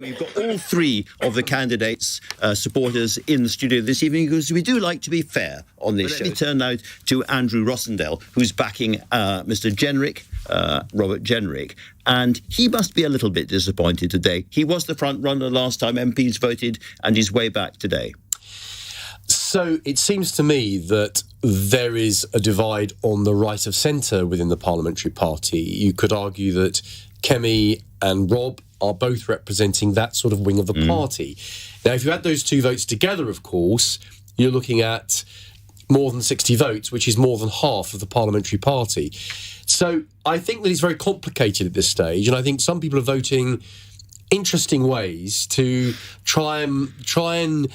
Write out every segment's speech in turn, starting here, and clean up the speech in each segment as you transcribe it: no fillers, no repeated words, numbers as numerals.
We've got all three of the candidates' supporters in the studio this evening because we do like to be fair on this show. Let me turn now to Andrew Rosindell, who's backing Mr. Jenrick, Robert Jenrick, and he must be a little bit disappointed today. He was the front runner last time MPs voted, and he's way back today. So it seems to me that there is a divide on the right of centre within the parliamentary party. You could argue that Kemi and Rob are both representing that sort of wing of the party. Now, if you add those two votes together, of course, you're looking at more than 60 votes, which is more than half of the parliamentary party. So I think that it's very complicated at this stage, and I think some people are voting interesting ways to try and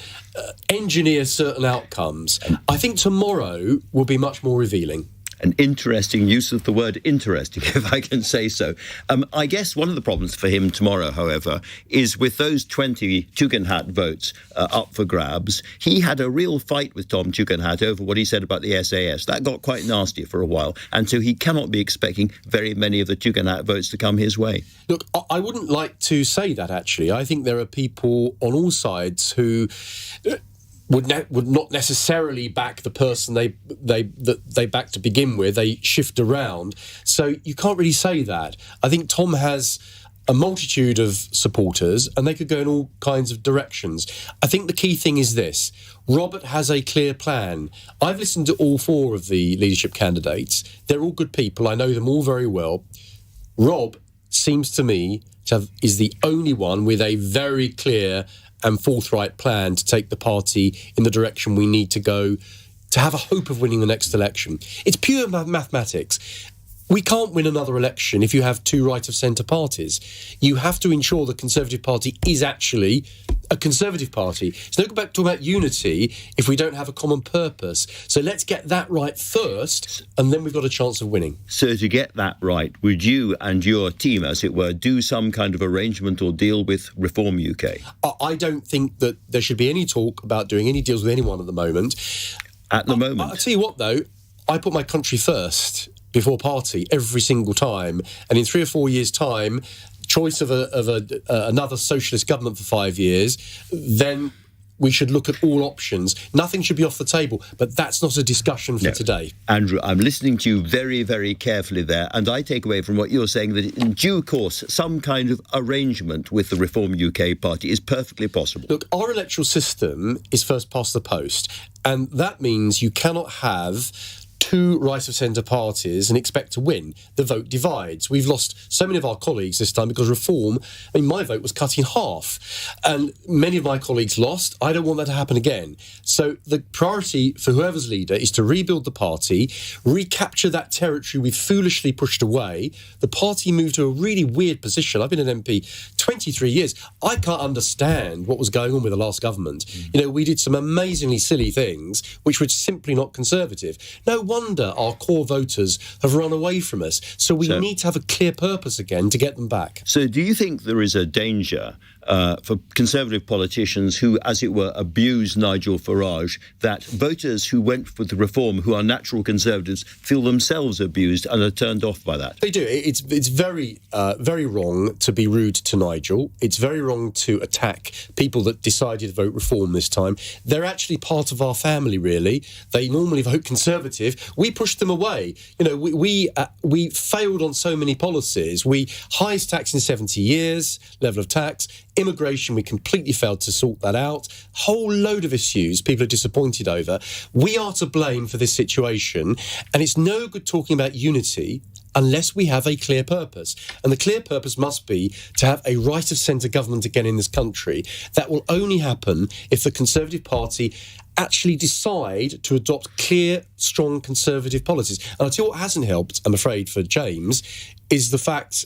engineer certain outcomes. I think tomorrow will be much more revealing. An interesting use of the word interesting, if I can say so. I guess one of the problems for him tomorrow, however, is with those 20 Tugendhat votes up for grabs, he had a real fight with Tom Tugendhat over what he said about the SAS. That got quite nasty for a while, and so he cannot be expecting very many of the Tugendhat votes to come his way. Look, I wouldn't like to say that, actually. I think there are people on all sides who would not necessarily back the person they back to begin with. They shift around. So you can't really say that. I think Tom has a multitude of supporters and they could go in all kinds of directions. I think the key thing is this. Robert has a clear plan. I've listened to all four of the leadership candidates. They're all good people. I know them all very well. Rob seems to me is the only one with a very clear and forthright plan to take the party in the direction we need to go to have a hope of winning the next election. It's pure mathematics. We can't win another election if you have two right-of-centre parties. You have to ensure the Conservative Party is actually a Conservative Party. It's no good talking about unity if we don't have a common purpose. So let's get that right first, and then we've got a chance of winning. So to get that right, would you and your team, as it were, do some kind of arrangement or deal with Reform UK? I don't think that there should be any talk about doing any deals with anyone at the moment. At the moment? I'll tell you what, though, I put my country first before party every single time, and in 3 or 4 years' time, choice of another socialist government for 5 years, then we should look at all options. Nothing should be off the table, but that's not a discussion for today. Andrew, I'm listening to you very, very carefully there, and I take away from what you're saying that in due course, some kind of arrangement with the Reform UK party is perfectly possible. Look, our electoral system is first past the post, and that means you cannot have two right-of-centre parties and expect to win. The vote divides. We've lost so many of our colleagues this time because Reform, my vote was cut in half. And many of my colleagues lost. I don't want that to happen again. So the priority for whoever's leader is to rebuild the party, recapture that territory we've foolishly pushed away. The party moved to a really weird position. I've been an MP 23 years. I can't understand what was going on with the last government. We did some amazingly silly things which were simply not Conservative. No wonder our core voters have run away from us. So we need to have a clear purpose again to get them back. So do you think there is a danger for Conservative politicians who, as it were, abuse Nigel Farage, that voters who went for the Reform, who are natural Conservatives, feel themselves abused and are turned off by that? They do. It's very, very wrong to be rude to Nigel. It's very wrong to attack people that decided to vote Reform this time. They're actually part of our family, really. They normally vote Conservative. We pushed them away. We failed on so many policies. Highest tax in 70 years, level of tax. Immigration, we completely failed to sort that out. Whole load of issues people are disappointed over. We are to blame for this situation, and it's no good talking about unity unless we have a clear purpose. And the clear purpose must be to have a right-of-centre government again in this country. That will only happen if the Conservative Party actually decide to adopt clear, strong Conservative policies. And I'll tell you what hasn't helped, I'm afraid, for James, is the fact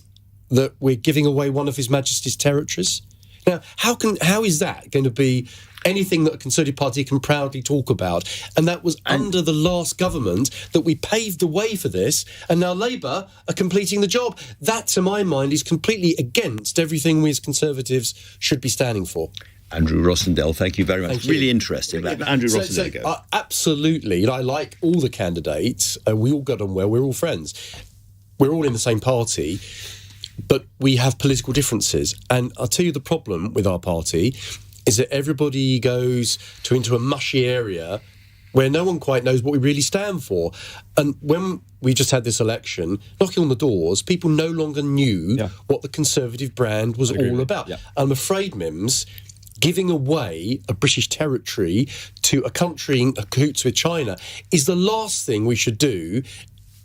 that we're giving away one of His Majesty's territories. Now, how is that going to be anything that a Conservative Party can proudly talk about? And that was under the last government that we paved the way for this, and now Labour are completing the job. That, to my mind, is completely against everything we as Conservatives should be standing for. Andrew Rosindell, thank you very much. Really interesting. Andrew Rosindell, go. Absolutely. I like all the candidates. We all got on well. We're all friends. We're all in the same party. but we have political differences. And I'll tell you the problem with our party is that everybody goes into a mushy area where no one quite knows what we really stand for. And when we just had this election, knocking on the doors, people no longer knew what the Conservative brand was all about. Yeah. I'm afraid, Mims, giving away a British territory to a country in cahoots with China is the last thing we should do.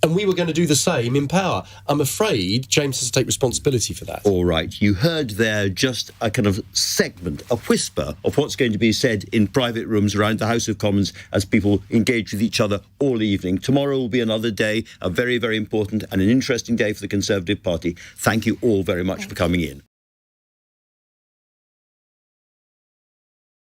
And we were going to do the same in power. I'm afraid James has to take responsibility for that. All right. You heard there just a kind of segment, a whisper of what's going to be said in private rooms around the House of Commons as people engage with each other all evening. Tomorrow will be another day, a very, very important and an interesting day for the Conservative Party. Thank you all very much for coming in.